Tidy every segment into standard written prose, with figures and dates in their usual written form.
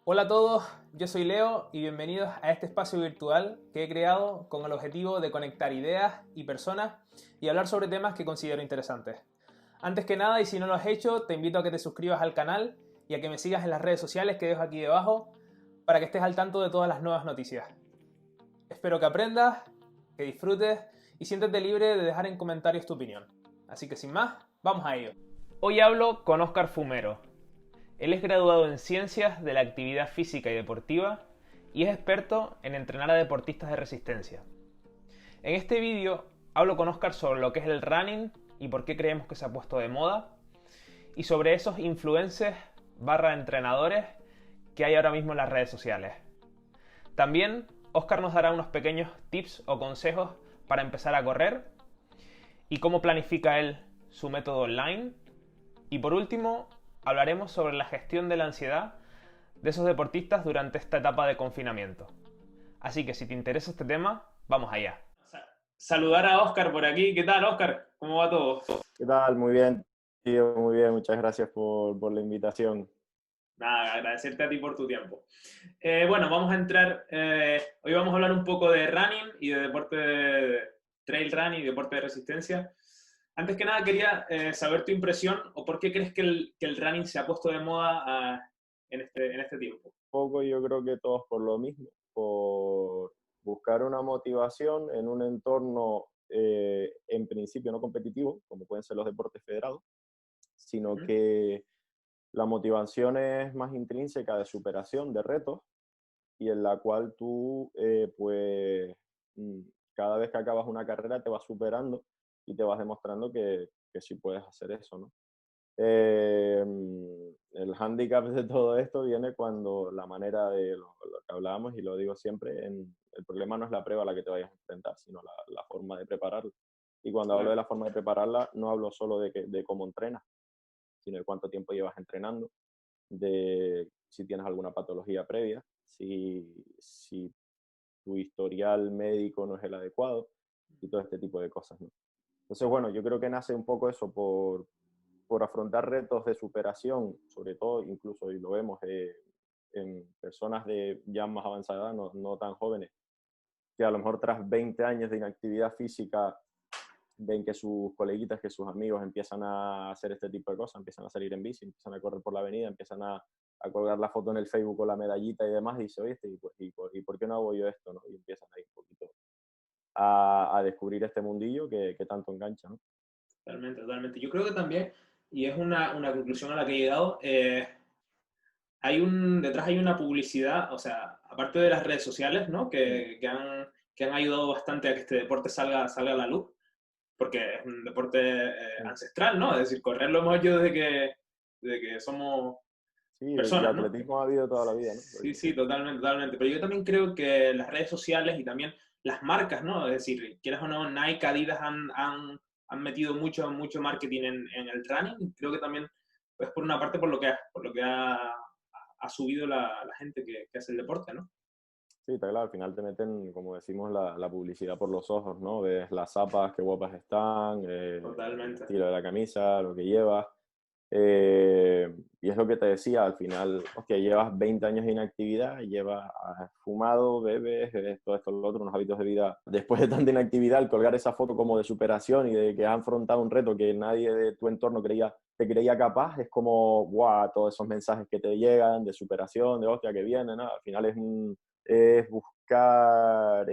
Hola a todos, yo soy Leo y bienvenidos a este espacio virtual que he creado con el objetivo de conectar ideas y personas y hablar sobre temas que considero interesantes. Antes que nada, y si no lo has hecho, te invito a que te suscribas al canal y a que me sigas en las redes sociales que dejo aquí debajo para que estés al tanto de todas las nuevas noticias. Espero que aprendas, que disfrutes y siéntete libre de dejar en comentarios tu opinión. Así que sin más, vamos a ello. Hoy hablo con Óscar Fumero. Él es graduado en Ciencias de la Actividad Física y Deportiva y es experto en entrenar a deportistas de resistencia. En este vídeo hablo con Óscar sobre lo que es el running y por qué creemos que se ha puesto de moda, y sobre esos influencers / entrenadores que hay ahora mismo en las redes sociales. También Óscar nos dará unos pequeños tips o consejos para empezar a correr y cómo planifica él su método online. Y por último, hablaremos sobre la gestión de la ansiedad de esos deportistas durante esta etapa de confinamiento. Así que si te interesa este tema, vamos allá. Saludar a Óscar por aquí. ¿Qué tal, Óscar? ¿Cómo va todo? ¿Qué tal? Muy bien, tío, muy bien. Muchas gracias por la invitación. Nada, agradecerte a ti por tu tiempo. Bueno, vamos a entrar, hoy vamos a hablar un poco de running y de deporte de trail running y deporte de resistencia. Antes que nada quería saber tu impresión o por qué crees que el running se ha puesto de moda en este tiempo. Poco yo creo que todos por lo mismo, por buscar una motivación en un entorno en principio no competitivo, como pueden ser los deportes federados, sino ¿Mm? que la motivación es más intrínseca de superación, de retos, y en la cual tú, mm, cada vez que acabas una carrera te vas superando y te vas demostrando que sí puedes hacer eso, ¿no? El hándicap de todo esto viene cuando la manera de lo que hablábamos, y lo digo siempre, el problema no es la prueba a la que te vayas a enfrentar, sino la forma de prepararla. Y cuando hablo de Claro, la forma de prepararla, no hablo solo de cómo entrenas, sino de cuánto tiempo llevas entrenando, de si tienes alguna patología previa, si tu historial médico no es el adecuado y todo este tipo de cosas, ¿no? Entonces, bueno, yo creo que nace un poco eso por afrontar retos de superación, sobre todo, incluso, y lo vemos en personas de ya más avanzada edad, no tan jóvenes, que a lo mejor tras 20 años de inactividad física ven que sus coleguitas, que sus amigos empiezan a hacer este tipo de cosas, empiezan a salir en bici, empiezan a correr por la avenida, empiezan a colgar la foto en el Facebook con la medallita y demás, y dice, oye, ¿y por qué no hago yo esto? ¿No? Y empiezan ahí un poquito a descubrir este mundillo que tanto engancha, ¿no? totalmente, totalmente. Yo creo que también, y es una conclusión a la que he llegado, detrás hay una publicidad, o sea, aparte de las redes sociales, ¿no? Mm. Que han ayudado bastante a que este deporte salga a la luz, porque es un deporte Mm. ancestral, ¿no? Es decir, correr lo hemos hecho desde que somos Sí, y personas, ¿no? atletismo ha habido toda la vida, ¿no? Sí, Porque, sí, totalmente, totalmente. Pero yo también creo que las redes sociales y también las marcas, ¿no? Es decir, quieras o no, Nike, Adidas han metido mucho marketing en el running. Creo que también es por una parte por lo que ha subido la gente que hace el deporte, ¿no? sí, está claro, al final te meten, como decimos, la publicidad por los ojos, ¿no? Ves las zapas, qué guapas están, el Totalmente. estilo de la camisa, lo que llevas. Y es lo que te decía, al final, hostia, llevas 20 años de inactividad, has fumado, bebes, todo esto, lo otro, unos hábitos de vida. Después de tanta inactividad, al colgar esa foto como de superación y de que has afrontado un reto que nadie de tu entorno te creía capaz, es como, guau, todos esos mensajes que te llegan de superación, de hostia, que viene, ¿no? Al final es buscar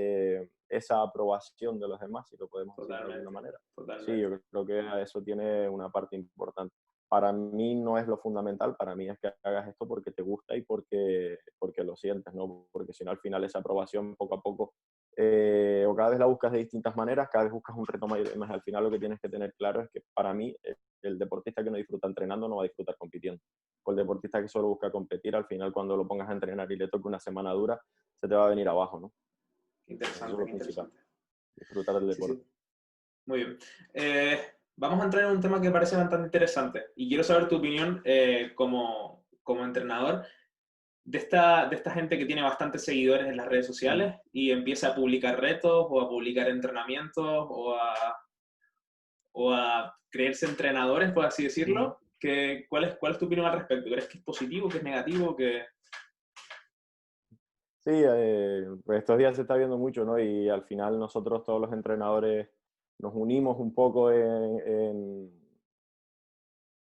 esa aprobación de los demás, si lo podemos decir de alguna Totalmente. manera. Sí, Totalmente. yo creo que eso tiene una parte importante. Para mí no es lo fundamental, para mí es que hagas esto porque te gusta y porque lo sientes, ¿no? Porque si no, al final esa aprobación poco a poco, o cada vez la buscas de distintas maneras, cada vez buscas un reto mayor, más al final lo que tienes que tener claro es que para mí el deportista que no disfruta entrenando no va a disfrutar compitiendo. O el deportista que solo busca competir, al final cuando lo pongas a entrenar y le toque una semana dura, se te va a venir abajo, ¿no? Qué Eso es interesante, lo qué principal, interesante. disfrutar del Sí, deporte. sí. Muy bien. Vamos a entrar en un tema que me parece bastante interesante y quiero saber tu opinión como entrenador de esta gente que tiene bastantes seguidores en las redes Mm. sociales y empieza a publicar retos o a publicar entrenamientos o a creerse entrenadores, por así Ujú. decirlo. ¿Cuál es tu opinión al respecto? ¿Crees que es positivo, que es negativo? Que... Sí, pues estos días se está viendo mucho, ¿no? Y al final nosotros todos los entrenadores nos unimos un poco en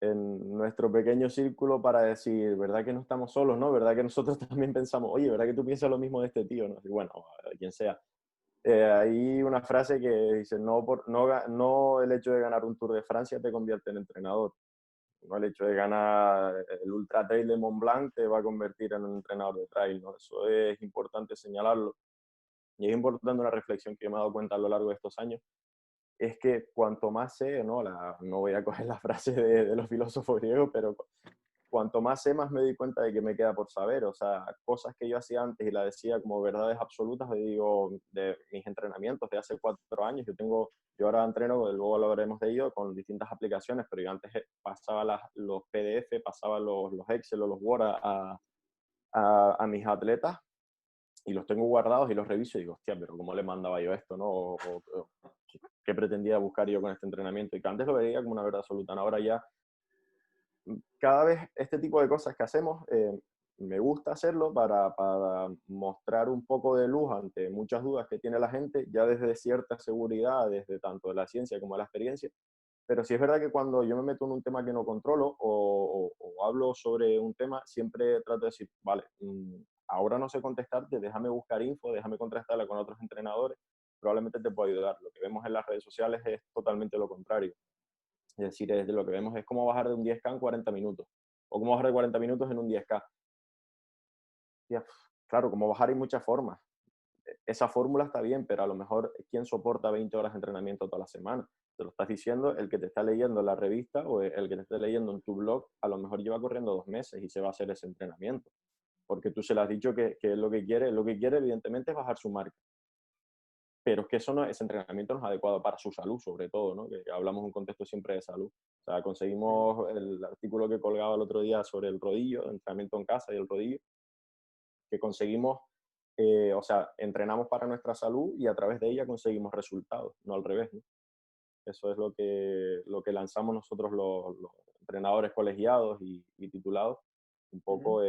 nuestro pequeño círculo para decir, ¿verdad que no estamos solos, no? ¿Verdad que nosotros también pensamos, oye, ¿verdad que tú piensas lo mismo de este tío? ¿No? Y bueno, quien sea. Hay una frase que dice, no el hecho de ganar un Tour de Francia te convierte en entrenador, no el hecho de ganar el Ultra Trail de Mont Blanc te va a convertir en un entrenador de trail, ¿no? Eso es importante señalarlo. Y es importante una reflexión que me he dado cuenta a lo largo de estos años, es que cuanto más sé, no voy a coger la frase de los filósofos griegos, pero cuanto más sé, más me doy cuenta de que me queda por saber. O sea, cosas que yo hacía antes y la decía como verdades absolutas, le digo, de mis entrenamientos de hace 4 años. Yo ahora entreno, luego hablaremos de ello, con distintas aplicaciones, pero yo antes pasaba los PDF, pasaba los Excel o los Word a mis atletas y los tengo guardados y los reviso y digo, hostia, pero ¿cómo le mandaba yo esto, no? ¿Qué pretendía buscar yo con este entrenamiento? Y que antes lo veía como una verdad absoluta, ¿no? Ahora ya, cada vez este tipo de cosas que hacemos, me gusta hacerlo para mostrar un poco de luz ante muchas dudas que tiene la gente, ya desde cierta seguridad, desde tanto de la ciencia como de la experiencia. Pero sí es verdad que cuando yo me meto en un tema que no controlo o hablo sobre un tema, siempre trato de decir, vale, ahora no sé contestarte, déjame buscar info, déjame contrastarla con otros entrenadores, probablemente te pueda ayudar. Lo que vemos en las redes sociales es totalmente lo contrario. Es decir, lo que vemos es cómo bajar de un 10K en 40 minutos, o cómo bajar de 40 minutos en un 10K. Ya, claro, cómo bajar hay muchas formas. Esa fórmula está bien, pero a lo mejor, ¿quién soporta 20 horas de entrenamiento toda la semana? Te lo estás diciendo el que te está leyendo en la revista o el que te está leyendo en tu blog, a lo mejor lleva corriendo 2 meses y se va a hacer ese entrenamiento, porque tú se le has dicho que es lo que quiere. Lo que quiere, evidentemente, es bajar su marca. Pero es que ese entrenamiento no es adecuado para su salud, sobre todo, ¿no? Que hablamos en un contexto siempre de salud. O sea, conseguimos el artículo que colgaba el otro día sobre el rodillo, entrenamiento en casa y el rodillo, que conseguimos, o sea, entrenamos para nuestra salud y a través de ella conseguimos resultados, no al revés, ¿no? Eso es lo que lanzamos nosotros los entrenadores colegiados y titulados, un poco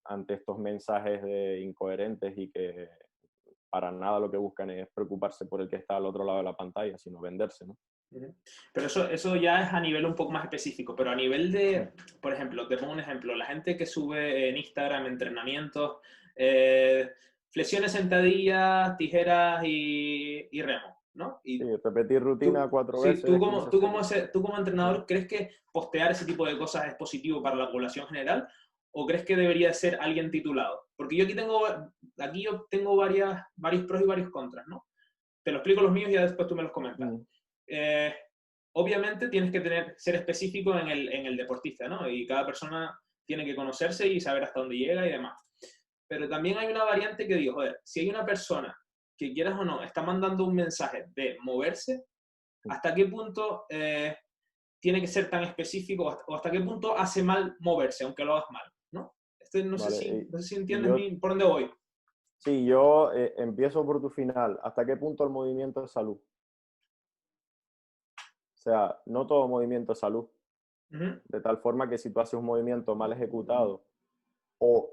ante estos mensajes incoherentes y que para nada lo que buscan es preocuparse por el que está al otro lado de la pantalla, sino venderse, ¿no? Pero eso ya es a nivel un poco más específico, pero a nivel de, por ejemplo, te pongo un ejemplo, la gente que sube en Instagram entrenamientos, flexiones, sentadillas, tijeras y remo, ¿no? Sí, Y repetir rutina tú, 4 sí, veces, 15 series. tú como entrenador, ¿crees que postear ese tipo de cosas es positivo para la población general? ¿O crees que debería ser alguien titulado? Porque aquí yo tengo varios pros y varios contras, ¿no? Te lo explico los míos y ya después tú me los comentas. Mm, Eh, Obviamente tienes que ser específico en el deportista, ¿no? Y cada persona tiene que conocerse y saber hasta dónde llega y demás. Pero también hay una variante que digo, joder, si hay una persona que quieras o no, está mandando un mensaje de moverse, mm. ¿hasta qué punto tiene que ser tan específico o hasta qué punto hace mal moverse, aunque lo hagas mal, ¿no? No sé Vale, si, no sé si y entiendes yo, por dónde voy. sí, yo empiezo por tu final. ¿Hasta qué punto el movimiento es salud? O sea, no todo movimiento es salud. Uh -huh. De tal forma que si tú haces un movimiento mal ejecutado o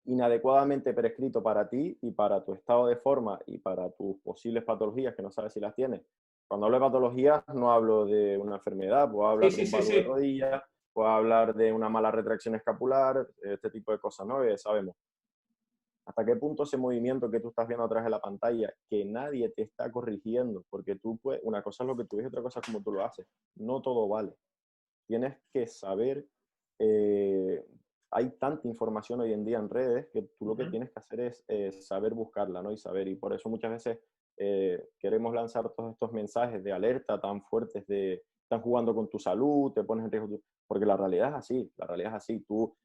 inadecuadamente prescrito para ti y para tu estado de forma y para tus posibles patologías que no sabes si las tienes. Cuando hablo de patologías no hablo de una enfermedad, puedo Sí, hablar de sí, un sí, valgo de sí. rodilla, puedo hablar de una mala retracción escapular, este tipo de cosas, ¿no? Que sabemos. ¿Hasta qué punto ese movimiento que tú estás viendo a través de la pantalla, que nadie te está corrigiendo? Porque una cosa es lo que tú ves y otra cosa es cómo tú lo haces. No todo vale. Tienes que saber, eh, hay tanta información hoy en día en redes que tú Uh lo que -huh. tienes que hacer es saber buscarla, ¿no? Y saber, y por eso muchas veces queremos lanzar todos estos mensajes de alerta tan fuertes de están jugando con tu salud, te pones en riesgo, porque la realidad es así, la realidad es así. Tú,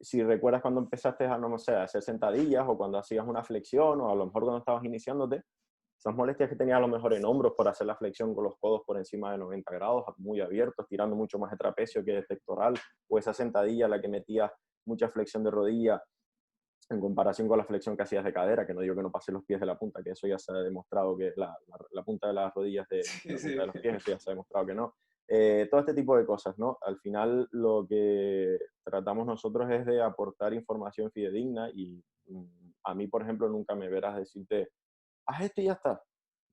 si recuerdas cuando empezaste a, no sé, a hacer sentadillas o cuando hacías una flexión o a lo mejor cuando estabas iniciándote, esas molestias que tenías a lo mejor en hombros por hacer la flexión con los codos por encima de 90 grados, muy abiertos, tirando mucho más de trapecio que de pectoral, o esa sentadilla la que metías mucha flexión de rodilla en comparación con la flexión que hacías de cadera, que no digo que no pase los pies de la punta, que eso ya se ha demostrado que la punta de las rodillas de Sí, la sí. punta de los pies, eso ya se ha demostrado que no. Todo este tipo de cosas, ¿no? Al final lo que tratamos nosotros es de aportar información fidedigna y a mí, por ejemplo, nunca me verás decirte, haz esto y ya está.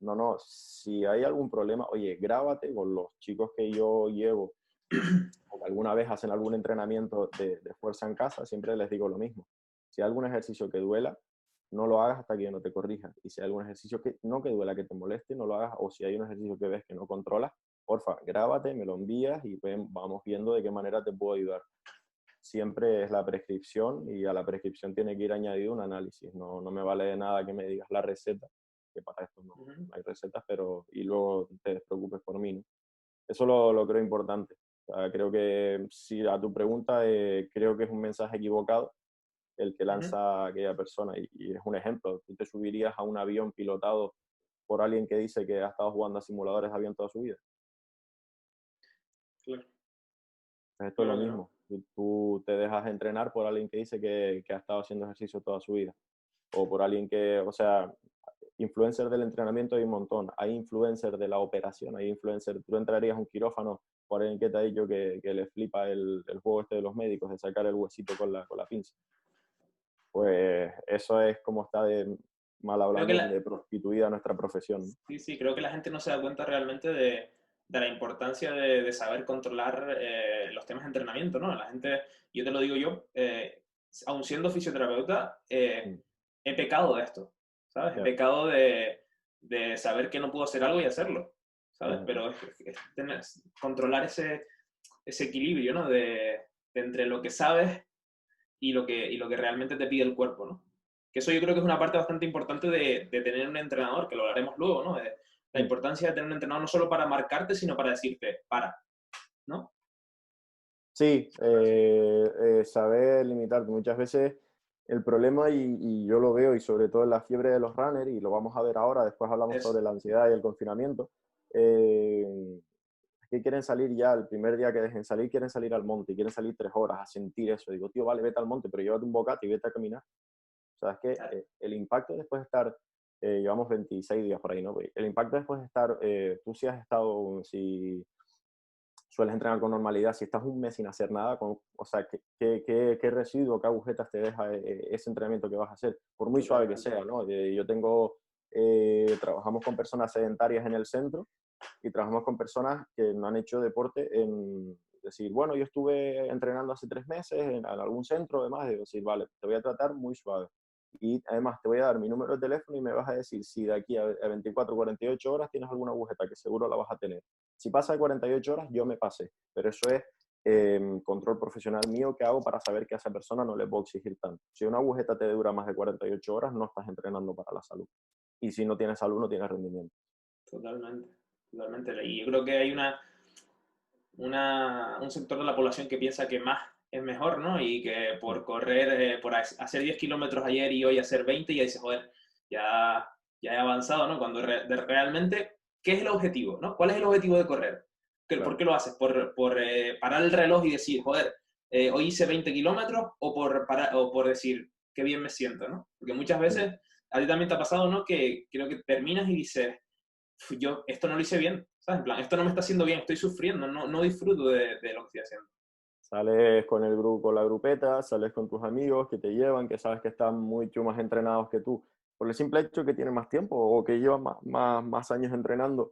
No, no, si hay algún problema, oye, grábate con los chicos que yo llevo o que alguna vez hacen algún entrenamiento de fuerza en casa, siempre les digo lo mismo. Si hay algún ejercicio que duela, no lo hagas hasta que yo no te corrija. Y si hay algún ejercicio que no que duela, que te moleste, no lo hagas. O si hay un ejercicio que ves que no controlas, porfa, grábate, me lo envías y vamos viendo de qué manera te puedo ayudar. Siempre es la prescripción y a la prescripción tiene que ir añadido un análisis. No, no me vale de nada que me digas la receta, que para esto no, no hay recetas, pero y luego te despreocupes por mí, ¿no? Eso lo creo importante. O sea, creo que si a tu pregunta, creo que es un mensaje equivocado el que lanza aquella persona y es un ejemplo. Tú te subirías a un avión pilotado por alguien que dice que ha estado jugando a simuladores de avión toda su vida. Claro. Pues esto es lo Claro que no. mismo. Tú te dejas entrenar por alguien que dice que ha estado haciendo ejercicio toda su vida. O por alguien que, o sea, influencers del entrenamiento hay un montón. Hay influencers de la operación, hay influencers. Tú entrarías a un quirófano por alguien que te ha dicho que le flipa el juego este de los médicos, de sacar el huesito con la pinza. Pues eso es como está de mal Creo que hablando, de prostituida nuestra profesión. sí, sí, creo que la gente no se da cuenta realmente de la importancia de saber controlar los temas de entrenamiento, ¿no? La gente, yo te lo digo yo, aun siendo fisioterapeuta, Mm, he pecado de esto, ¿sabes? He ya, pecado de saber que no puedo hacer algo y hacerlo, ¿sabes? ujú, Pero controlar ese equilibrio, ¿no? De entre lo que sabes y lo que realmente te pide el cuerpo, ¿no? Que eso yo creo que es una parte bastante importante de tener un entrenador, que lo hablaremos luego, ¿no? De la mm. importancia de tener un entrenador no solo para marcarte, sino para decirte, para, ¿no? Sí, saber limitarte. Muchas veces el problema, y yo lo veo, y sobre todo en la fiebre de los runners, y lo vamos a ver ahora, después hablamos Es, sobre la ansiedad y el confinamiento, es que quieren salir ya, el primer día que dejen salir, quieren salir al monte, y quieren salir 3 horas a sentir eso. Digo, tío, vale, vete al monte, pero llévate un bocata y vete a caminar. O sea, es que claro, el impacto después de estar, llevamos 26 días por ahí, ¿no? El impacto después de estar, tú si has estado, si sueles entrenar con normalidad, si estás un mes sin hacer nada, o sea, ¿qué residuo, qué agujetas te deja ese entrenamiento que vas a hacer? Por muy suave que totalmente. sea, ¿no? Yo tengo, trabajamos con personas sedentarias en el centro y trabajamos con personas que no han hecho deporte en decir, bueno, yo estuve entrenando hace 3 meses en algún centro, además, de decir, vale, te voy a tratar muy suave. Y además te voy a dar mi número de teléfono y me vas a decir si de aquí a 24 o 48 horas tienes alguna agujeta, que seguro la vas a tener. Si pasa de 48 horas, yo me pasé. Pero eso es control profesional mío que hago para saber que a esa persona no le puedo exigir tanto. Si una agujeta te dura más de 48 horas, no estás entrenando para la salud. Y si no tienes salud, no tienes rendimiento. Totalmente, totalmente. Y yo creo que hay un sector de la población que piensa que más es mejor, ¿no? Y que por correr, por hacer 10 kilómetros ayer y hoy hacer 20, ya dices, joder, ya he avanzado, ¿no? Cuando realmente, ¿qué es el objetivo, ¿no? ¿Cuál es el objetivo de correr? ¿Por Claro. qué lo haces? ¿Por parar el reloj y decir, joder, hoy hice 20 kilómetros o por decir, qué bien me siento, ¿no? Porque muchas Mm. veces, a ti también te ha pasado, ¿no? Que creo que terminas y dices, yo esto no lo hice bien, ¿sabes? En plan, esto no me está haciendo bien, estoy sufriendo, no disfruto de lo que estoy haciendo. Sales con el grupo, con la grupeta, sales con tus amigos que te llevan, que sabes que están mucho más entrenados que tú, por el simple hecho que tienen más tiempo o que llevan más años entrenando.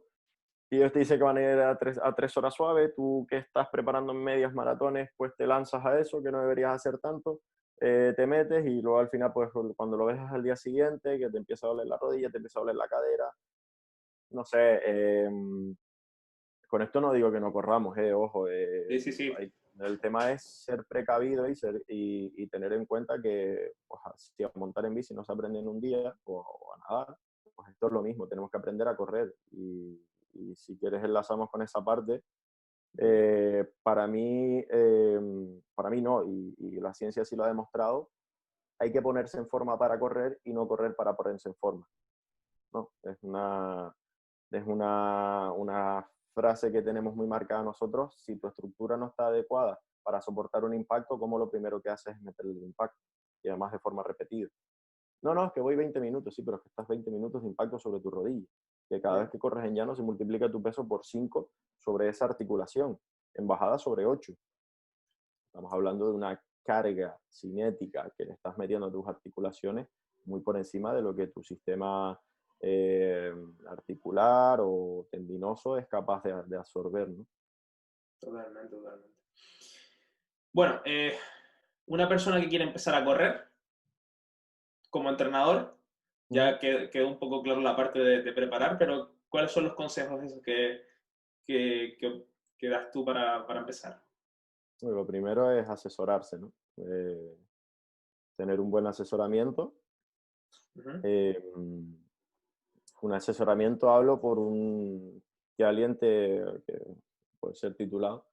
Y ellos te dicen que van a ir a tres horas suaves, tú que estás preparando medias maratones, pues te lanzas a eso, que no deberías hacer tanto, te metes y luego al final, pues cuando lo ves al día siguiente, que te empieza a doler la rodilla, te empieza a doler la cadera, no sé, con esto no digo que no corramos, ojo, Sí, sí, sí, el tema es ser precavido y tener en cuenta que pues, si a montar en bici no se aprende en un día o a nadar, pues esto es lo mismo, tenemos que aprender a correr y si quieres enlazamos con esa parte, para mí no, y la ciencia sí lo ha demostrado, hay que ponerse en forma para correr y no correr para ponerse en forma, ¿no? Es una frase que tenemos muy marcada nosotros. Si tu estructura no está adecuada para soportar un impacto, como lo primero que haces es meterle el impacto y además de forma repetida. No, no, es que voy 20 minutos, sí, pero es que estás 20 minutos de impacto sobre tu rodilla. Que cada vez claro, que corres en llano se multiplica tu peso por 5 sobre esa articulación, en bajada sobre 8. Estamos hablando de una carga cinética que le estás metiendo a tus articulaciones muy por encima de lo que tu sistema articular o tendinoso es capaz de absorber, ¿no? Totalmente, totalmente. Bueno, una persona que quiere empezar a correr como entrenador, Ujú. ya quedó un poco claro la parte de preparar, pero ¿cuáles son los consejos esos que, que- que das tú para empezar? Lo primero es asesorarse, ¿no? Tener un buen asesoramiento. Ujú. Un asesoramiento hablo por que alguien que puede ser titulado,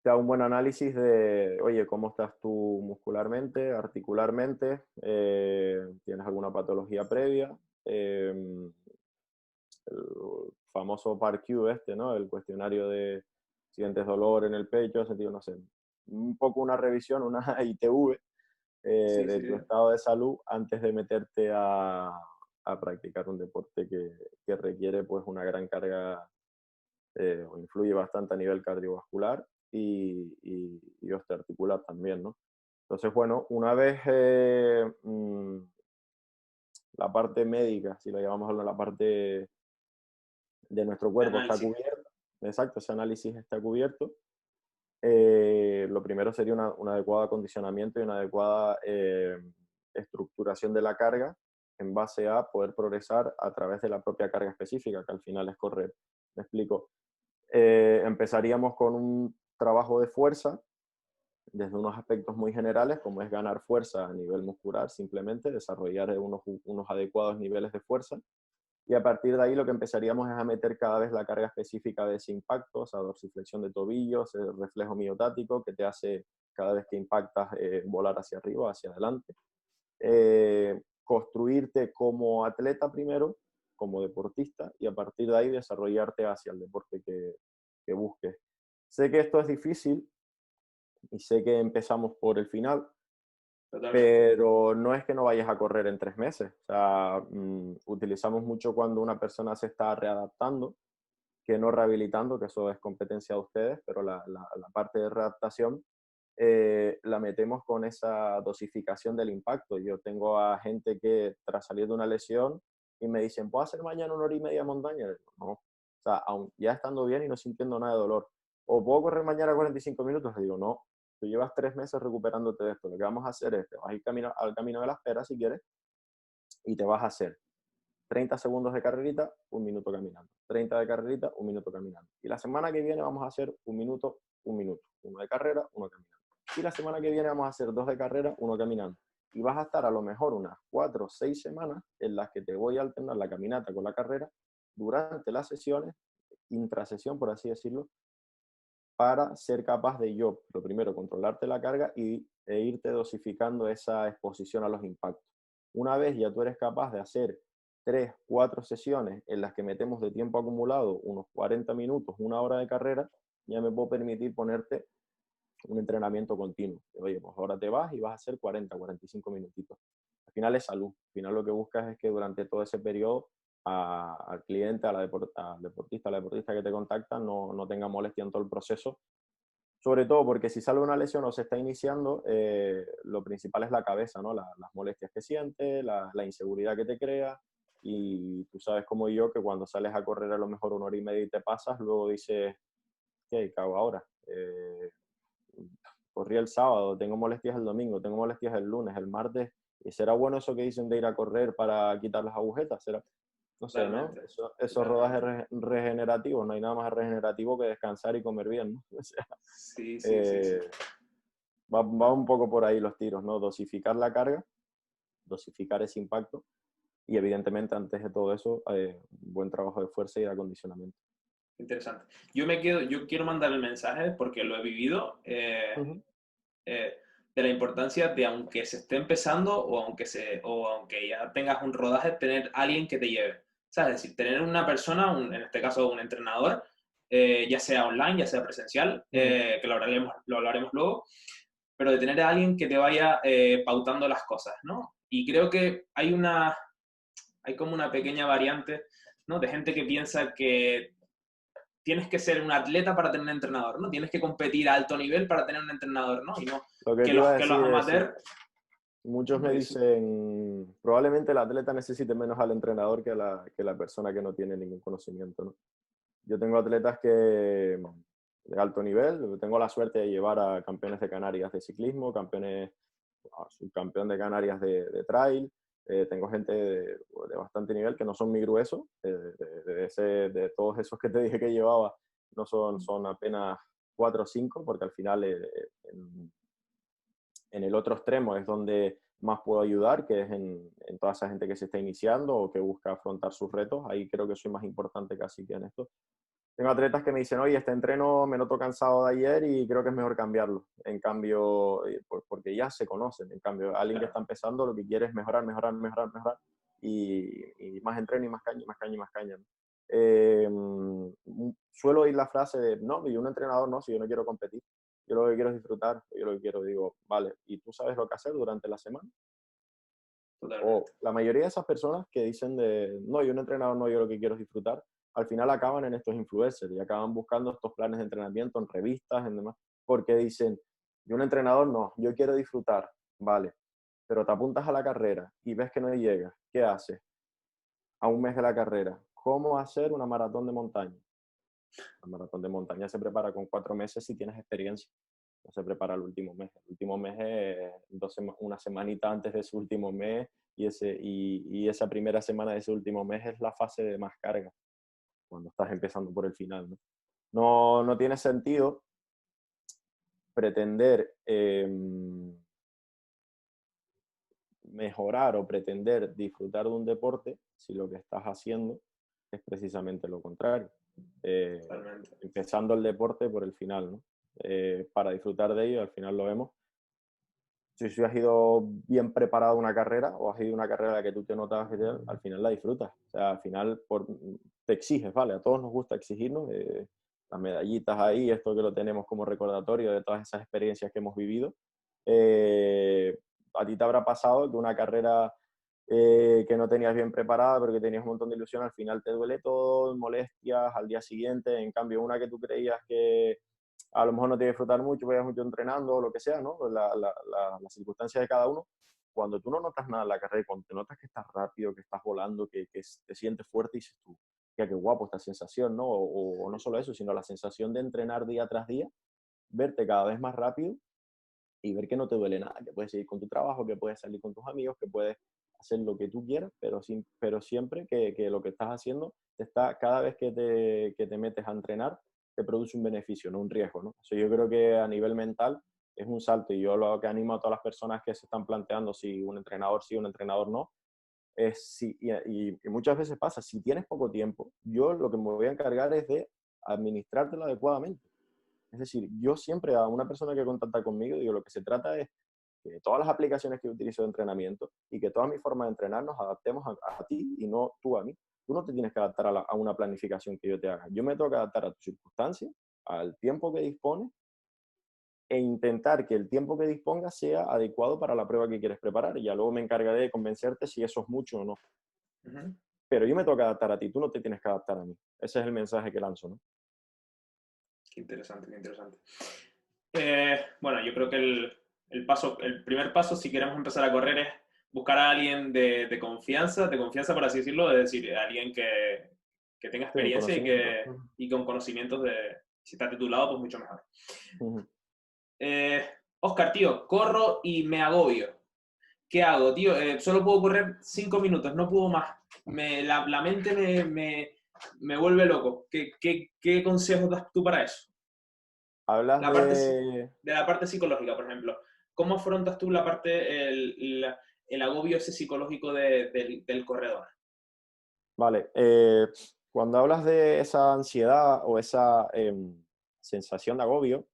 te haga un buen análisis de, oye, ¿cómo estás tú muscularmente, articularmente? ¿Tienes alguna patología previa? El famoso PAR-Q ¿no? El cuestionario de sientes dolor en el pecho, sentido, no sé, un poco una revisión, una ITV Sí, de sí. tu estado de salud antes de meterte a practicar un deporte que requiere pues una gran carga o influye bastante a nivel cardiovascular y osteoarticular también, ¿no? Entonces, bueno, una vez la parte médica, si lo llamamos la parte de nuestro De cuerpo está análisis. cubierto, exacto, ese análisis está cubierto, lo primero sería un adecuado acondicionamiento y una adecuada estructuración de la carga en base a poder progresar a través de la propia carga específica, que al final es correr. Me explico. Empezaríamos con un trabajo de fuerza desde unos aspectos muy generales, como es ganar fuerza a nivel muscular, simplemente desarrollar unos adecuados niveles de fuerza. Y a partir de ahí lo que empezaríamos es a meter cada vez la carga específica de ese impacto, o sea, dorsiflexión de tobillos, el reflejo miotático que te hace cada vez que impactas volar hacia arriba, hacia adelante. Construirte como atleta primero, como deportista, y a partir de ahí desarrollarte hacia el deporte que busques. Sé que esto es difícil y sé que empezamos por el final, Totalmente. pero no es que no vayas a correr en 3 meses. O sea, utilizamos mucho cuando una persona se está readaptando, que no rehabilitando, que eso es competencia de ustedes, pero la parte de readaptación la metemos con esa dosificación del impacto. Yo tengo a gente que tras salir de una lesión y me dicen, ¿puedo hacer mañana 1 hora y media de montaña? Y digo, no. O sea, aun ya estando bien y no sintiendo nada de dolor. ¿O puedo correr mañana 45 minutos? Le digo, no. Tú llevas 3 meses recuperándote de esto. Lo que vamos a hacer es, te vas a ir al camino de la espera si quieres y te vas a hacer 30 segundos de carrerita, 1 minuto caminando. 30 de carrerita, 1 minuto caminando. Y la semana que viene vamos a hacer 1 minuto, 1 minuto. Uno de carrera, uno caminando. Y la semana que viene vamos a hacer 2 de carrera, uno caminando. Y vas a estar a lo mejor unas 4 o 6 semanas en las que te voy a alternar la caminata con la carrera durante las sesiones, intrasesión por así decirlo, para ser capaz de yo, lo primero, controlarte la carga e irte dosificando esa exposición a los impactos. Una vez ya tú eres capaz de hacer 3, 4 sesiones en las que metemos de tiempo acumulado unos 40 minutos, 1 hora de carrera, ya me puedo permitir ponerte un entrenamiento continuo. Oye, pues ahora te vas y vas a hacer 40, 45 minutitos. Al final es salud. Al final lo que buscas es que durante todo ese periodo al cliente, al deportista, a la deportista que te contacta, no tenga molestia en todo el proceso. Sobre todo porque si sale una lesión o se está iniciando, lo principal es la cabeza, ¿no? Las molestias que siente, la inseguridad que te crea. Y tú sabes como yo que cuando sales a correr a lo mejor 1 hora y media y te pasas, luego dices, ¿qué hago ahora? Corrí el sábado, tengo molestias el domingo, tengo molestias el lunes, el martes. ¿Y será bueno eso que dicen de ir a correr para quitar las agujetas? ¿Será? No sé, ¿no? Totalmente. Esos rodajes Totalmente. regenerativos, no hay nada más regenerativo que descansar y comer bien, ¿no? O sea, Sí, sí, sí, sí. eh, va un poco por ahí los tiros, ¿no? Dosificar la carga, dosificar ese impacto y evidentemente antes de todo eso, un buen trabajo de fuerza y de acondicionamiento. Interesante. Yo quiero mandar el mensaje porque lo he vivido, Ujú. de la importancia de, aunque se esté empezando o aunque ya tengas un rodaje, tener alguien que te lleve. ¿Sabes? Es decir, tener una persona, en este caso un entrenador, ya sea online, ya sea presencial, Ujú. que lo hablaremos luego, pero de tener a alguien que te vaya pautando las cosas, ¿no? Y creo que hay como una pequeña variante, ¿no? De gente que piensa que tienes que ser un atleta para tener un entrenador, ¿no? Tienes que competir a alto nivel para tener un entrenador, ¿no? Y no, Lo que te iba a que los decir es, amateurs Muchos me Buenísimo. dicen, probablemente el atleta necesite menos al entrenador que la persona que no tiene ningún conocimiento, ¿no? Yo tengo atletas que de alto nivel, tengo la suerte de llevar a campeones de Canarias de ciclismo, campeones, a subcampeón de Canarias de trail, tengo gente de bastante nivel que no son mi grueso, de todos esos que te dije que llevaba, no son, son apenas 4 o 5, porque al final en el otro extremo es donde más puedo ayudar, que es en toda esa gente que se está iniciando o que busca afrontar sus retos. Ahí creo que soy más importante casi que en esto. Tengo atletas que me dicen, oye, este entreno me noto cansado de ayer y creo que es mejor cambiarlo. En cambio, porque ya se conocen. En cambio, alguien que Claro. está empezando lo que quiere es mejorar, mejorar, mejorar, mejorar. Y más entreno y más caña, y más caña, y más caña, ¿no? Suelo oír la frase de, no, yo un entrenador no, si yo no quiero competir. Yo lo que quiero es disfrutar. Yo lo que quiero, digo, vale, ¿y tú sabes lo que hacer durante la semana? O Totalmente. la mayoría de esas personas que dicen de, no, yo un entrenador no, yo lo que quiero es disfrutar, al final acaban en estos influencers y acaban buscando estos planes de entrenamiento en revistas, en demás, porque dicen, yo un entrenador no, yo quiero disfrutar, vale, pero te apuntas a la carrera y ves que no llegas, ¿qué haces? A un mes de la carrera, ¿cómo hacer una maratón de montaña? La maratón de montaña se prepara con 4 meses si tienes experiencia. No se prepara el último mes. El último mes es una semanita antes de su último mes y esa primera semana de ese último mes es la fase de más carga, cuando estás empezando por el final. No tiene sentido pretender mejorar o pretender disfrutar de un deporte si lo que estás haciendo es precisamente lo contrario. Totalmente. Empezando el deporte por el final, ¿no? Para disfrutar de ello, al final lo vemos. Si has ido bien preparado a una carrera o has ido a una carrera en la que tú te notas que al final la disfrutas. O sea, al final te exiges, ¿vale? A todos nos gusta exigirnos. Las medallitas ahí, esto que lo tenemos como recordatorio de todas esas experiencias que hemos vivido. A ti te habrá pasado que una carrera que no tenías bien preparada, pero que tenías un montón de ilusión, al final te duele todo, molestias al día siguiente. En cambio, una que tú creías que a lo mejor no te disfrutar mucho, vayas mucho entrenando o lo que sea, ¿no? Las circunstancias de cada uno. Cuando tú no notas nada en la carrera, cuando te notas que estás rápido, que estás volando, que te sientes fuerte, y dices tú, ya qué guapo esta sensación, ¿no? O no solo eso, sino la sensación de entrenar día tras día, verte cada vez más rápido y ver que no te duele nada, que puedes seguir con tu trabajo, que puedes salir con tus amigos, que puedes hacer lo que tú quieras, pero siempre que lo que estás haciendo, cada vez que te metes a entrenar, te produce un beneficio, no un riesgo, ¿no? Eso yo creo que a nivel mental es un salto y yo lo que animo a todas las personas que se están planteando si un entrenador sí, un entrenador no, es si, y muchas veces pasa, si tienes poco tiempo, yo lo que me voy a encargar es de administrártelo adecuadamente. Es decir, yo siempre a una persona que contacta conmigo, digo, lo que se trata es que todas las aplicaciones que utilizo de entrenamiento y que toda mi forma de entrenar nos adaptemos a ti y no tú a mí. Tú no te tienes que adaptar a una planificación que yo te haga. Yo me tengo que adaptar a tus circunstancias, al tiempo que dispones e intentar que el tiempo que dispongas sea adecuado para la prueba que quieres preparar. Y ya luego me encargaré de convencerte si eso es mucho o no. Ujú. Pero yo me tengo que adaptar a ti, tú no te tienes que adaptar a mí. Ese es el mensaje que lanzo, ¿no? Qué interesante, qué interesante. Bueno, yo creo que el primer paso, si queremos empezar a correr, es buscar a alguien de confianza, por así decirlo, es decir, alguien que tenga Sí, un experiencia conocimiento. y con conocimientos de, si está titulado, pues mucho mejor. Ujú. Oscar, tío, corro y me agobio. ¿Qué hago, tío? Solo puedo correr 5 minutos, no puedo más. La mente me vuelve loco. ¿Qué consejos das tú para eso? Hablas La parte, de... de la parte psicológica, por ejemplo. ¿Cómo afrontas tú la parte, el agobio ese psicológico del corredor? Vale, cuando hablas de esa ansiedad o esa sensación de agobio,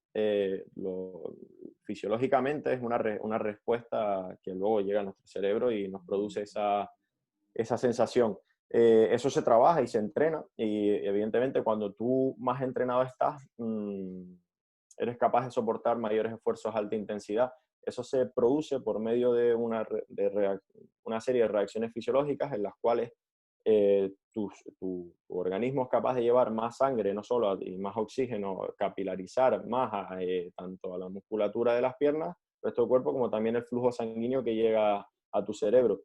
fisiológicamente es una respuesta que luego llega a nuestro cerebro y nos produce esa sensación. Eso se trabaja y se entrena y evidentemente cuando tú más entrenado estás, eres capaz de soportar mayores esfuerzos a alta intensidad. Eso se produce por medio de una serie de reacciones fisiológicas en las cuales tu organismo es capaz de llevar más sangre, no solo y más oxígeno, capilarizar más tanto a la musculatura de las piernas resto del cuerpo, como también el flujo sanguíneo que llega a tu cerebro.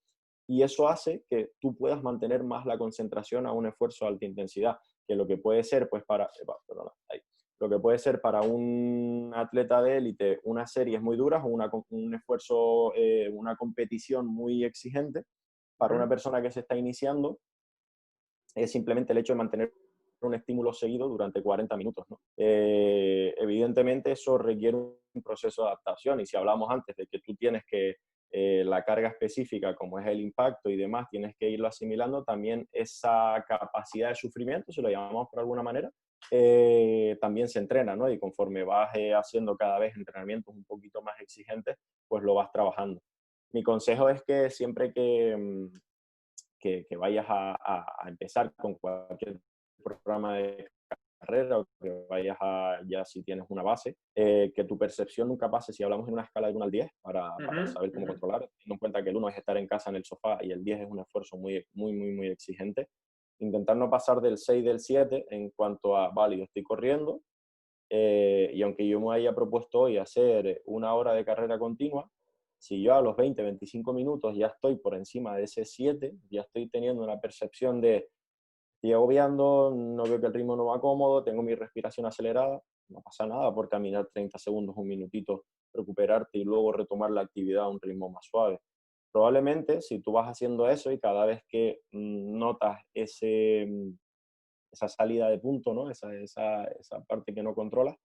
Y eso hace que tú puedas mantener más la concentración a un esfuerzo de alta intensidad, que lo que puede ser, pues perdona, ahí. Lo que puede ser para un atleta de élite unas series muy duras o un esfuerzo, una competición muy exigente, para una persona que se está iniciando es simplemente el hecho de mantener un estímulo seguido durante 40 minutos, ¿no? Evidentemente eso requiere un proceso de adaptación, y si hablamos antes de que tú tienes que la carga específica, como es el impacto y demás, tienes que irlo asimilando, también esa capacidad de sufrimiento, si lo llamamos por alguna manera, también se entrena, ¿no? Y conforme vas haciendo cada vez entrenamientos un poquito más exigentes, pues lo vas trabajando. Mi consejo es que siempre que vayas a empezar con cualquier programa de carrera, o que vayas ya si tienes una base, que tu percepción nunca pase, si hablamos en una escala de 1 al 10, para saber cómo controlar, teniendo en cuenta que el 1 es estar en casa en el sofá y el 10 es un esfuerzo muy exigente, intentar no pasar del 6, del 7 en cuanto a, vale, yo estoy corriendo, y aunque yo me haya propuesto hoy hacer 1 hora de carrera continua, si yo a los 20, 25 minutos ya estoy por encima de ese 7, ya estoy teniendo una percepción de estoy agobiando, no veo que el ritmo no va cómodo, tengo mi respiración acelerada, no pasa nada por caminar 30 segundos, un minutito, recuperarte y luego retomar la actividad a un ritmo más suave. Probablemente si tú vas haciendo eso y cada vez que notas esa salida de punto, ¿no? Esa parte que no controlas,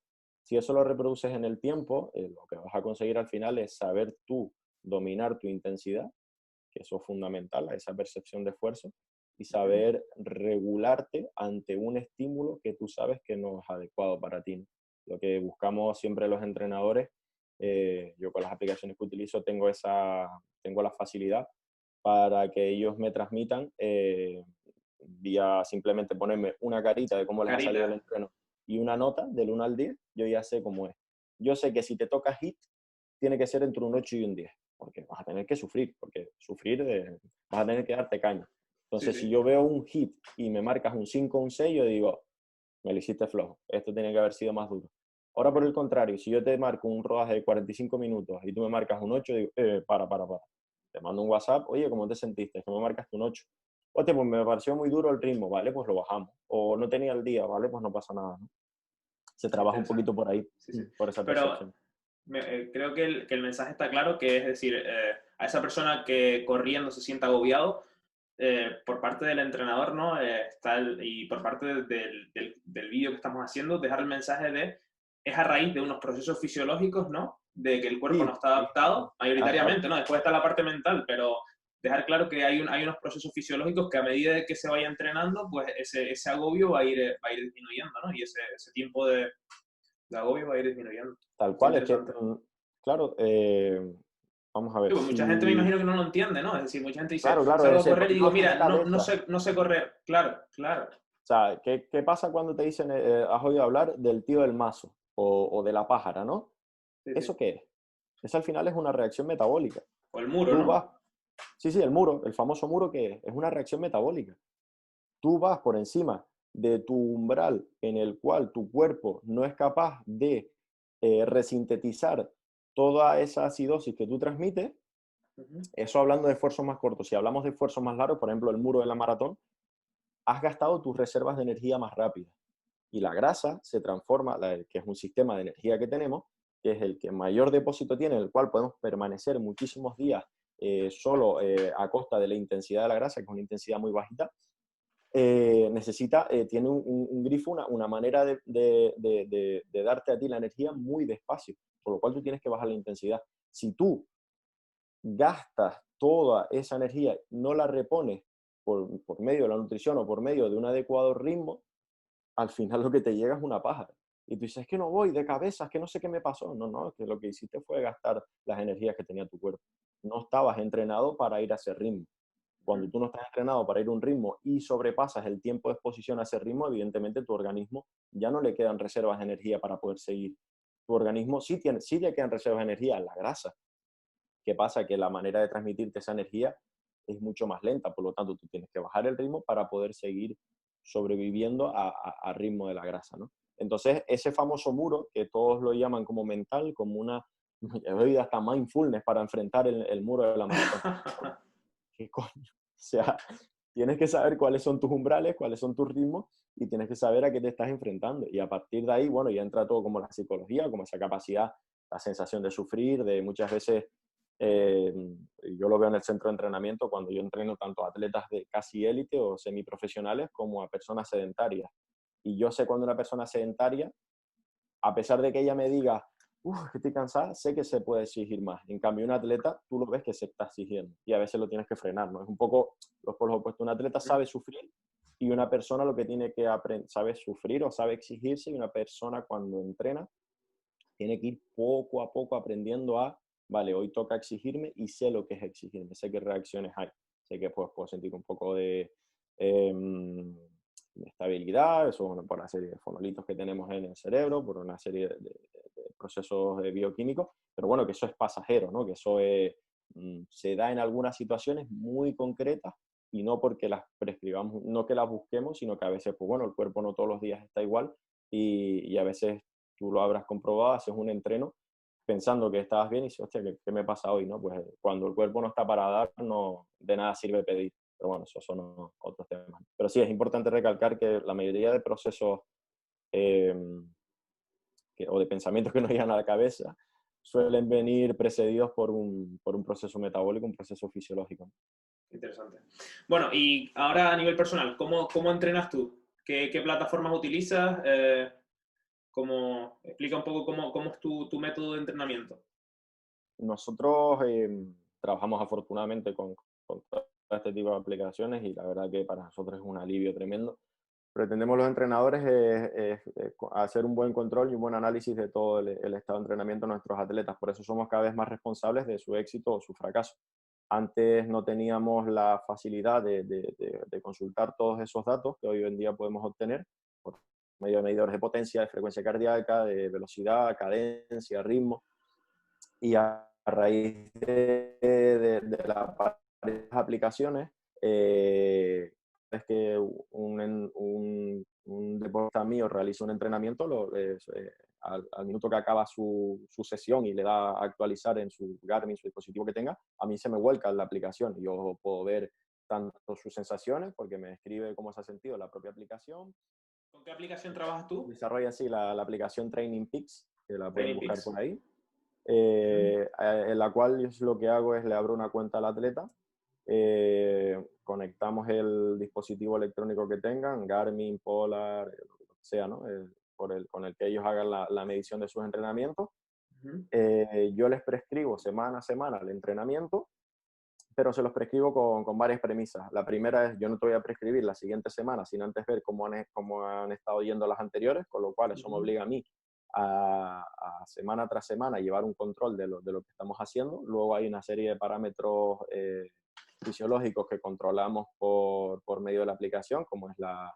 si eso lo reproduces en el tiempo, lo que vas a conseguir al final es saber tú dominar tu intensidad, que eso es fundamental, esa percepción de esfuerzo, y saber regularte ante un estímulo que tú sabes que no es adecuado para ti, ¿no? Lo que buscamos siempre los entrenadores, yo con las aplicaciones que utilizo tengo la facilidad para que ellos me transmitan, vía simplemente ponerme una carita de cómo les ha salido el entreno y una nota del 1 al 10, yo ya sé cómo es. Yo sé que si te toca HIIT, tiene que ser entre un 8 y un 10, porque vas a tener que sufrir, vas a tener que darte caña. Entonces, si yo veo un HIIT y me marcas un 5 o un 6, yo digo, me lo hiciste flojo, esto tiene que haber sido más duro. Ahora, por el contrario, si yo te marco un rodaje de 45 minutos y tú me marcas un 8, digo, para. Te mando un WhatsApp, oye, ¿cómo te sentiste? Que me marcaste un 8. Oye, pues me pareció muy duro el ritmo, ¿vale? Pues lo bajamos. O no tenía el día, ¿vale? Pues no pasa nada, ¿no? Se trabaja un poquito por ahí, por esa Pero percepción. creo que el mensaje está claro, que es decir, a esa persona que corriendo se sienta agobiado, por parte del entrenador, ¿no? Y por parte del vídeo que estamos haciendo, dejar el mensaje de, es a raíz de unos procesos fisiológicos, ¿no? De que el cuerpo no Sí, está adaptado, claro. mayoritariamente, ¿no? Después está la parte mental, pero dejar claro que hay unos procesos fisiológicos que a medida de que se vaya entrenando, pues ese agobio va a ir disminuyendo, ¿no? Y ese tiempo de agobio va a ir disminuyendo. Tal Qué cual, es que, interesante. claro, vamos a Sí, ver, pues mucha gente me si... imagino que no lo entiende, ¿no? Es decir, mucha gente dice, Claro, salgo a ese, correr y porque digo, no está en mira, cabeza. no sé correr. Claro, claro. O sea, ¿qué pasa cuando te dicen, has oído hablar del tío del mazo o de la pájara, ¿no? Sí, sí. ¿Eso qué es? Eso al final es una reacción metabólica. O el muro, Tú ¿no? vas, sí, el muro, el famoso muro, ¿qué es? Es una reacción metabólica. Tú vas por encima de tu umbral en el cual tu cuerpo no es capaz de resintetizar toda esa acidosis que tú transmites. Ujú. Eso hablando de esfuerzos más cortos. Si hablamos de esfuerzos más largos, por ejemplo, el muro de la maratón, has gastado tus reservas de energía más rápido. Y la grasa se transforma, que es un sistema de energía que tenemos, que es el que mayor depósito tiene, en el cual podemos permanecer muchísimos días solo a costa de la intensidad de la grasa, que es una intensidad muy bajita. Tiene un grifo, una manera de darte a ti la energía muy despacio, por lo cual tú tienes que bajar la intensidad. Si tú gastas toda esa energía, no la repones por medio de la nutrición o por medio de un adecuado ritmo, al final lo que te llega es una paja. Y tú dices, es que no voy de cabeza, es que no sé qué me pasó. No, no, es que lo que hiciste fue gastar las energías que tenía tu cuerpo. No estabas entrenado para ir a ese ritmo. Cuando tú no estás entrenado para ir a un ritmo y sobrepasas el tiempo de exposición a ese ritmo, evidentemente tu organismo ya no le quedan reservas de energía para poder seguir. Tu organismo sí le quedan reservas de energía en la grasa. ¿Qué pasa? Que la manera de transmitirte esa energía es mucho más lenta, por lo tanto tú tienes que bajar el ritmo para poder seguir sobreviviendo a ritmo de la grasa, ¿no? Entonces, ese famoso muro, que todos lo llaman como mental, como una he oído hasta mindfulness para enfrentar el muro de la maratón. ¿Qué coño? O sea, tienes que saber cuáles son tus umbrales, cuáles son tus ritmos y tienes que saber a qué te estás enfrentando. Y a partir de ahí, bueno, ya entra todo como la psicología, como esa capacidad, la sensación de sufrir, de muchas veces, eh, yo lo veo en el centro de entrenamiento cuando yo entreno tanto a atletas de casi élite o semiprofesionales como a personas sedentarias. Y yo sé cuando una persona sedentaria, a pesar de que ella me diga, que estoy cansada, sé que se puede exigir más. En cambio, un atleta, tú lo ves que se está exigiendo y a veces lo tienes que frenar, ¿no? Es un poco los polos opuestos. Un atleta sabe sufrir y una persona lo que tiene que aprender, sabe sufrir o sabe exigirse, y una persona cuando entrena tiene que ir poco a poco aprendiendo a, vale, hoy toca exigirme y sé lo que es exigirme, sé qué reacciones hay, sé que pues, puedo sentir un poco de estabilidad, eso bueno, por una serie de fonolitos que tenemos en el cerebro, por una serie de procesos bioquímicos, pero bueno, que eso es pasajero, ¿no? Que eso se da en algunas situaciones muy concretas y no porque las prescribamos, no que las busquemos, sino que a veces, pues bueno, el cuerpo no todos los días está igual y a veces tú lo habrás comprobado, haces un entreno pensando que estabas bien y dices, hostia, ¿qué me pasa hoy? ¿No? Pues cuando el cuerpo no está para dar, no, de nada sirve pedir. Pero bueno, esos son otros temas. Pero sí, es importante recalcar que la mayoría de procesos eh, o de pensamientos que nos llegan a la cabeza suelen venir precedidos por un proceso metabólico, un proceso fisiológico. Interesante. Bueno, y ahora a nivel personal, ¿cómo entrenas tú? ¿Qué plataformas utilizas? Explica un poco cómo es tu método de entrenamiento. Nosotros trabajamos afortunadamente con todo este tipo de aplicaciones y la verdad que para nosotros es un alivio tremendo. Pretendemos los entrenadores hacer un buen control y un buen análisis de todo el estado de entrenamiento de nuestros atletas. Por eso somos cada vez más responsables de su éxito o su fracaso. Antes no teníamos la facilidad de consultar todos esos datos que hoy en día podemos obtener por medio de medidores de potencia, de frecuencia cardíaca, de velocidad, cadencia, ritmo. Y a raíz de las aplicaciones, es que un deportista mío realiza un entrenamiento, al minuto que acaba su sesión y le da a actualizar en su Garmin, su dispositivo que tenga, a mí se me vuelca en la aplicación y yo puedo ver tanto sus sensaciones, porque me escribe cómo se ha sentido la propia aplicación. ¿Con qué aplicación trabajas tú? Desarrolla así la aplicación Training Peaks, que la pueden Training buscar Peaks. por ahí. En la cual yo lo que hago es le abro una cuenta al atleta, conectamos el dispositivo electrónico que tengan, Garmin, Polar, lo que sea, ¿no? Con el que ellos hagan la medición de sus entrenamientos. Yo les prescribo semana a semana el entrenamiento, pero se los prescribo con varias premisas. La primera es, yo no te voy a prescribir la siguiente semana sin antes ver cómo han estado yendo las anteriores, con lo cual eso me obliga a mí a semana tras semana llevar un control de lo que estamos haciendo. Luego hay una serie de parámetros fisiológicos que controlamos por medio de la aplicación, como es la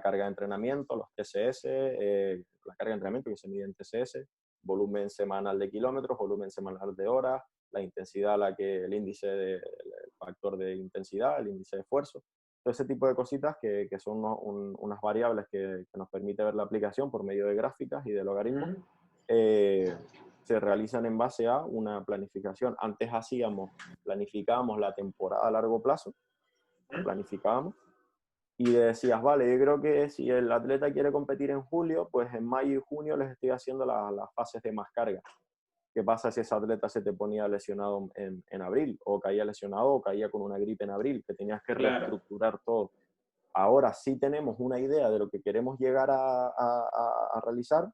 carga de entrenamiento, los TSS, la carga de entrenamiento que se mide en TSS, volumen semanal de kilómetros, volumen semanal de horas, la intensidad, el índice, el factor de intensidad, el índice de esfuerzo. Todo ese tipo de cositas que son unas variables que nos permite ver la aplicación por medio de gráficas y de logaritmos, se realizan en base a una planificación. Antes planificábamos la temporada a largo plazo, la planificábamos, y decías, vale, yo creo que si el atleta quiere competir en julio, pues en mayo y junio les estoy haciendo las fases de más carga. ¿Qué pasa si ese atleta se te ponía lesionado en abril? O caía lesionado o caía con una gripe en abril, que tenías que Claro. reestructurar todo. Ahora sí tenemos una idea de lo que queremos llegar a realizar,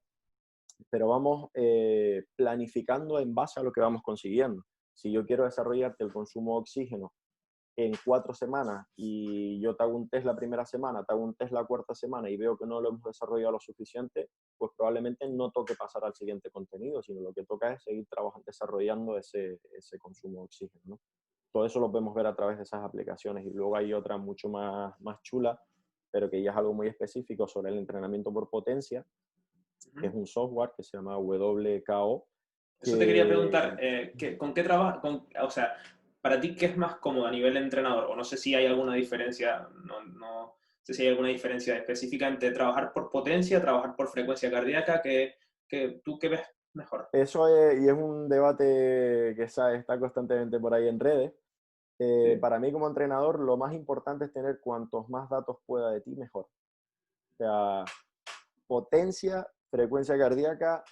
pero vamos planificando en base a lo que vamos consiguiendo. Si yo quiero desarrollarte el consumo de oxígeno en 4 semanas y yo te hago un test la primera semana, te hago un test la cuarta semana y veo que no lo hemos desarrollado lo suficiente, pues probablemente no toque pasar al siguiente contenido, sino lo que toca es seguir trabajando, desarrollando ese consumo de oxígeno, ¿no? Todo eso lo podemos ver a través de esas aplicaciones. Y luego hay otra mucho más chula, pero que ya es algo muy específico sobre el entrenamiento por potencia, que es un software que se llama WKO. Eso te quería preguntar, ¿con qué trabajas? O sea, para ti, ¿qué es más cómodo a nivel de entrenador? O no sé si hay alguna diferencia, no sé si hay alguna diferencia específica entre trabajar por potencia, trabajar por frecuencia cardíaca, ¿tú qué ves mejor. Eso es, y es un debate que está constantemente por ahí en redes. Sí. Para mí como entrenador, lo más importante es tener cuantos más datos pueda de ti, mejor. O sea, potencia, frecuencia cardíaca,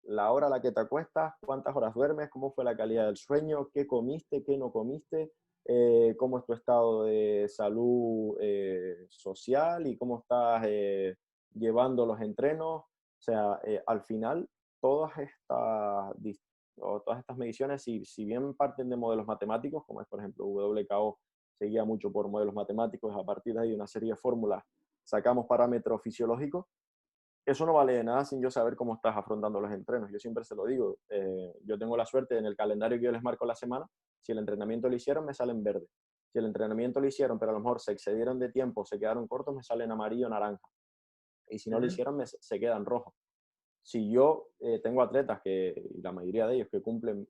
la hora a la que te acuestas, cuántas horas duermes, cómo fue la calidad del sueño, qué comiste, qué no comiste, cómo es tu estado de salud social y cómo estás llevando los entrenos. O sea, al final, todas todas estas mediciones, si bien parten de modelos matemáticos, como es por ejemplo WKO, se guía mucho por modelos matemáticos, a partir de ahí una serie de fórmulas sacamos parámetros fisiológicos. Eso no vale de nada sin yo saber cómo estás afrontando los entrenos. Yo siempre se lo digo. Yo tengo la suerte en el calendario que yo les marco la semana, si el entrenamiento lo hicieron, me sale en verde. Si el entrenamiento lo hicieron, pero a lo mejor se excedieron de tiempo, se quedaron cortos, me sale en amarillo o naranja. Y si no lo hicieron, se quedan rojos. Si yo tengo atletas y la mayoría de ellos que cumplen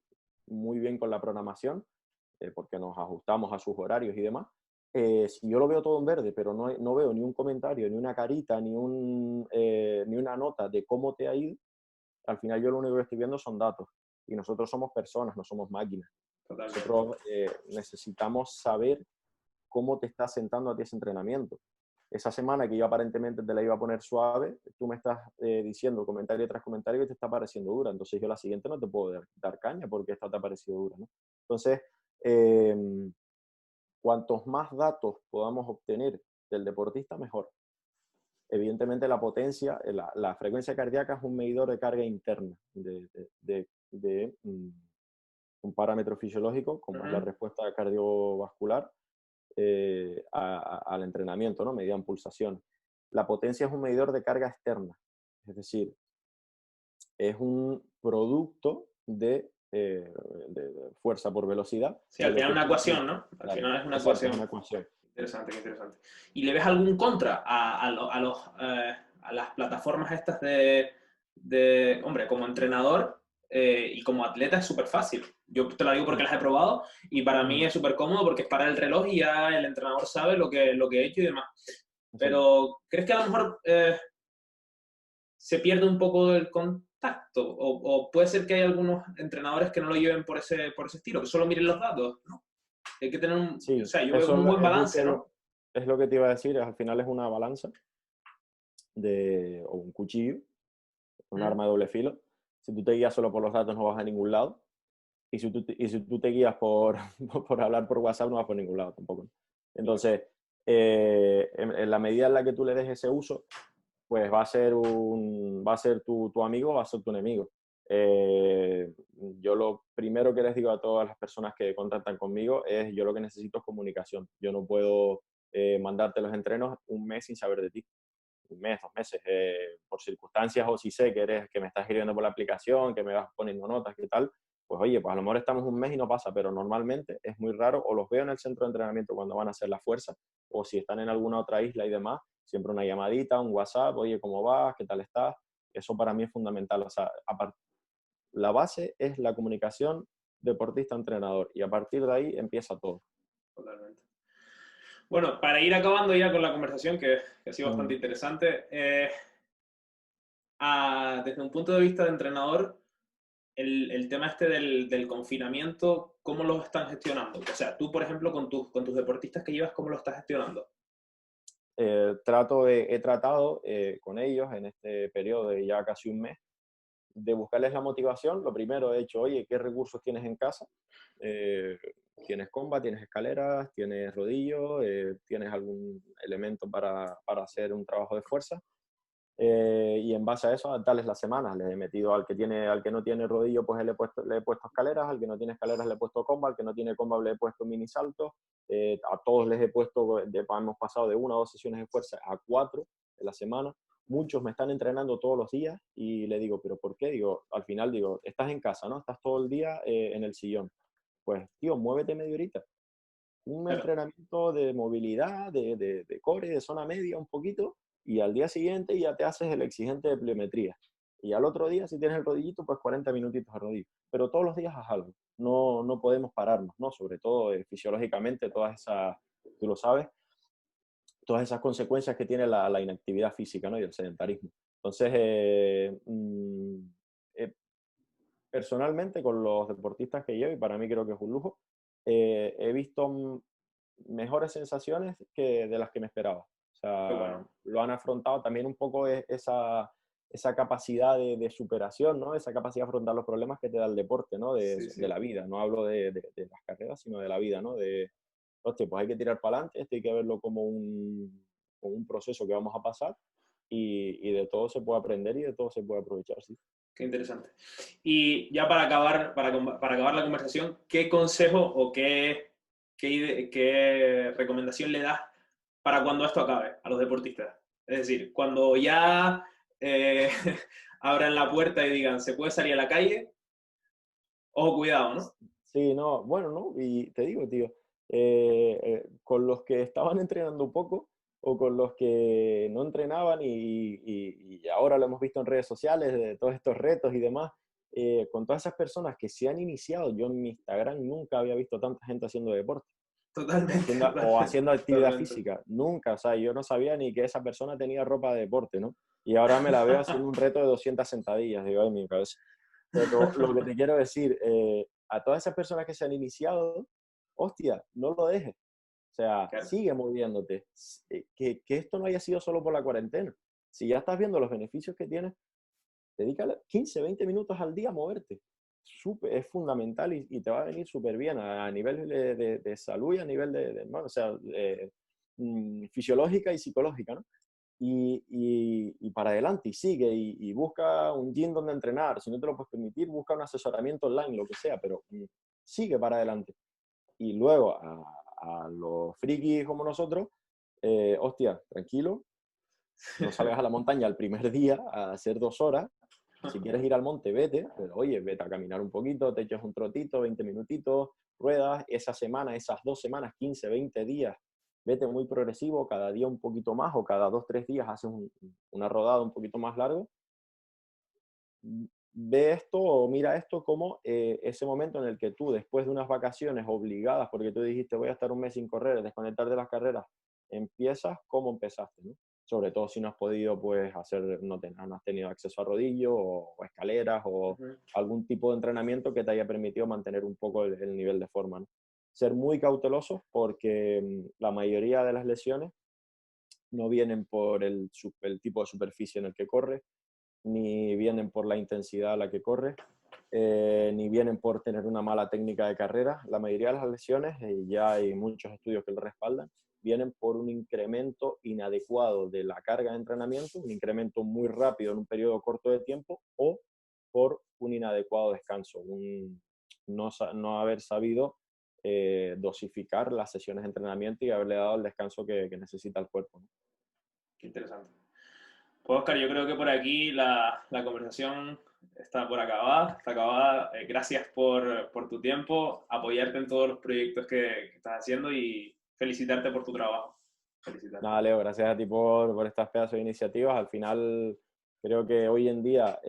muy bien con la programación, porque nos ajustamos a sus horarios y demás, si yo lo veo todo en verde, pero no veo ni un comentario, ni una carita, ni una nota de cómo te ha ido, al final yo lo único que estoy viendo son datos. Y nosotros somos personas, no somos máquinas. Totalmente. Nosotros necesitamos saber cómo te está sentando a ti ese entrenamiento. Esa semana que yo aparentemente te la iba a poner suave, tú me estás diciendo comentario tras comentario que te está pareciendo dura. Entonces yo la siguiente no te puedo dar caña porque esta te ha parecido dura, ¿no? Entonces, eh, cuantos más datos podamos obtener del deportista, mejor. Evidentemente la potencia, la frecuencia cardíaca es un medidor de carga interna de un parámetro fisiológico, como es la respuesta cardiovascular al entrenamiento, ¿no? Medida en pulsación. La potencia es un medidor de carga externa, es decir, es un producto de fuerza por velocidad Sí, de al lo final que es una tú ecuación, tienes. ¿no? Al Claro, final es una exacto, es una ecuación. ecuación. Interesante, qué interesante. ¿Y le ves algún contra a las plataformas estas hombre, como entrenador y como atleta es súper fácil? Yo te lo digo porque las he probado y para mí es súper cómodo porque es parar el reloj y ya el entrenador sabe lo que he hecho y demás. Exacto. Pero, ¿crees que a lo mejor se pierde un poco el contacto? O puede ser que hay algunos entrenadores que no lo lleven por ese estilo, que solo miren los datos, ¿no? Hay que tener o Sí, sea, yo veo eso como un buen es balance, justo ¿no? es lo que te iba a decir, al final es una balanza o un cuchillo, un Mm. arma de doble filo. Si tú te guías solo por los datos no vas a ningún lado. Y si tú te guías por hablar por WhatsApp no vas por ningún lado tampoco. Claro. Entonces, en la medida en la que tú le des ese uso, pues va a ser tu amigo, va a ser tu enemigo. Yo lo primero que les digo a todas las personas que contactan conmigo es, yo lo que necesito es comunicación. Yo no puedo mandarte los entrenos un mes sin saber de ti. Un mes, 2 meses, por circunstancias, o si sé que me estás escribiendo por la aplicación, que me vas poniendo notas, qué tal, pues oye, pues a lo mejor estamos un mes y no pasa, pero normalmente es muy raro, o los veo en el centro de entrenamiento cuando van a hacer la fuerza, o si están en alguna otra isla y demás, siempre una llamadita, un WhatsApp, oye, ¿cómo vas? ¿Qué tal estás? Eso para mí es fundamental. O sea, la base es la comunicación deportista-entrenador y a partir de ahí empieza todo. Totalmente. Bueno, para ir acabando ya con la conversación, que ha sido bastante Mm. interesante, desde un punto de vista de entrenador, el tema este del confinamiento, ¿cómo lo están gestionando? O sea, tú, por ejemplo, con tus deportistas que llevas, ¿cómo lo estás gestionando? He tratado con ellos en este periodo de ya casi un mes de buscarles la motivación. Lo primero he hecho, oye, ¿qué recursos tienes en casa? Eh, ¿Tienes comba, tienes escaleras, tienes rodillo, tienes algún elemento para hacer un trabajo de fuerza? Y en base a eso, adaptarles las semanas. Les he metido al que no tiene rodillo, pues le he puesto escaleras, al que no tiene escaleras le he puesto comba, al que no tiene comba le he puesto mini saltos. A todos les he puesto, hemos pasado de 1 o 2 sesiones de fuerza a 4 en la semana. Muchos me están entrenando todos los días y le digo, ¿pero por qué? Digo, al final digo, estás en casa, ¿no? Estás todo el día en el sillón. Pues, tío, muévete media horita. Un Claro, entrenamiento de movilidad, de core, de zona media un poquito, y al día siguiente ya te haces el exigente de pliometría. Y al otro día, si tienes el rodillito, pues 40 minutitos a rodillo. Pero todos los días haz algo. No podemos pararnos, ¿no? Sobre todo fisiológicamente, tú lo sabes, todas esas consecuencias que tiene la inactividad física, ¿no? Y el sedentarismo. Entonces, personalmente, con los deportistas que llevo, y para mí creo que es un lujo, he visto mejores sensaciones que de las que me esperaba. O Qué sea, bueno. lo han afrontado también un poco esa capacidad de superación, ¿no? Esa capacidad de afrontar los problemas que te da el deporte, ¿no? Sí, De sí. la vida. No hablo de las carreras, sino de la vida, ¿no? Hostia, pues hay que tirar para adelante, esto hay que verlo como un proceso que vamos a pasar y de todo se puede aprender y de todo se puede aprovechar, sí. Qué interesante. Y ya para acabar, para acabar la conversación, ¿qué consejo o qué recomendación le das para cuando esto acabe a los deportistas? Es decir, cuando ya eh, abran la puerta y digan, se puede salir a la calle, ojo, cuidado, ¿no? Sí, no, bueno, ¿no? Y te digo, tío, con los que estaban entrenando poco o con los que no entrenaban y ahora lo hemos visto en redes sociales, de todos estos retos y demás, con todas esas personas que se han iniciado, yo en mi Instagram nunca había visto tanta gente haciendo deporte Totalmente, o totalmente, haciendo actividad totalmente. física, nunca, o sea, yo no sabía ni que esa persona tenía ropa de deporte, ¿no? Y ahora me la veo haciendo un reto de 200 sentadillas, digo, en mi cabeza. Pero lo que te quiero decir, a todas esas personas que se han iniciado, hostia, no lo dejes. O sea, Claro, sigue moviéndote. Que esto no haya sido solo por la cuarentena. Si ya estás viendo los beneficios que tienes, dedícale 15, 20 minutos al día a moverte. Es fundamental y te va a venir súper bien a nivel de salud y a nivel bueno, o sea, fisiológica y psicológica, ¿no? Y para adelante, y sigue, y busca un gym donde entrenar. Si no te lo puedes permitir, busca un asesoramiento online, lo que sea, pero sigue para adelante. Y luego a los frikis como nosotros, hostia, tranquilo, no salgas a la montaña el primer día a hacer 2 horas. Si quieres ir al monte, vete, pero oye, vete a caminar un poquito, te echas un trotito, 20 minutitos, ruedas, esa semana, esas 2 semanas, 15, 20 días, vete muy progresivo, cada día un poquito más o cada 2, 3 días haces una rodada un poquito más largo. Ve esto o mira esto como ese momento en el que tú, después de unas vacaciones obligadas, porque tú dijiste voy a estar un mes sin correr, desconectar de las carreras, empiezas como empezaste, ¿no? Sobre todo si no has podido pues hacer, no has tenido acceso a rodillo o escaleras o ujú, algún tipo de entrenamiento que te haya permitido mantener un poco el nivel de forma, ¿no? Ser muy cautelosos porque la mayoría de las lesiones no vienen por el tipo de superficie en el que corres, ni vienen por la intensidad a la que corres, ni vienen por tener una mala técnica de carrera. La mayoría de las lesiones, y ya hay muchos estudios que lo respaldan, vienen por un incremento inadecuado de la carga de entrenamiento, un incremento muy rápido en un periodo corto de tiempo, o por un inadecuado descanso, no haber sabido dosificar las sesiones de entrenamiento y haberle dado el descanso que necesita el cuerpo, ¿no? qué interesante. Pues Oscar, yo creo que por aquí la conversación está por acabada. Está acabada. Gracias por tu tiempo, apoyarte en todos los proyectos que estás haciendo y felicitarte por tu trabajo. Felicitarte. Nada, Leo, gracias a ti por estas pedazos de iniciativas. Al final, creo que hoy en día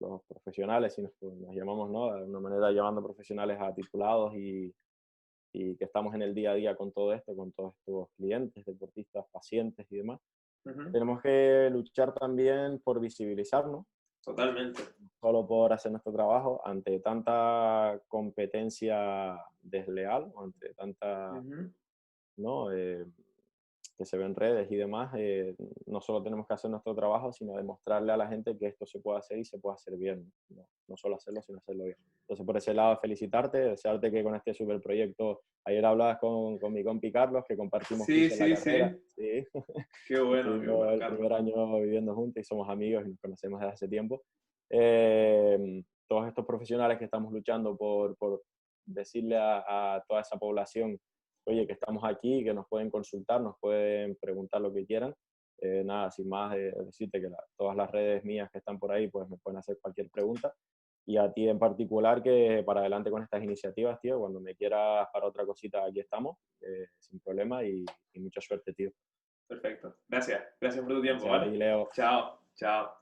los profesionales, si nos llamamos, ¿no? De alguna manera llamando profesionales a titulados y que estamos en el día a día con todo esto, con todos estos clientes, deportistas, pacientes y demás, Ujú, tenemos que luchar también por visibilizarnos, totalmente. solo por hacer nuestro trabajo ante tanta competencia desleal, o ante tanta, Ujú, ¿no? Que se ve en redes y demás, no solo tenemos que hacer nuestro trabajo, sino demostrarle a la gente que esto se puede hacer y se puede hacer bien, no solo hacerlo, sino hacerlo bien. Entonces, por ese lado, felicitarte, desearte que con este super proyecto, ayer hablabas con mi compi Carlos, que compartimos sí, piso en la sí, carrera, sí. sí, Qué estuvimos bueno, el Carlos. primer año viviendo juntos y somos amigos y nos conocemos desde hace tiempo. Todos estos profesionales que estamos luchando por decirle a toda esa población, oye, que estamos aquí, que nos pueden consultar, nos pueden preguntar lo que quieran. Nada, sin más, decirte que todas las redes mías que están por ahí, pues me pueden hacer cualquier pregunta. Y a ti en particular, que para adelante con estas iniciativas, tío, cuando me quieras para otra cosita, aquí estamos, sin problema y mucha suerte, tío. Perfecto. Gracias. Gracias por tu tiempo, Gracias a ¿vale? ti, Leo. Chao, chao.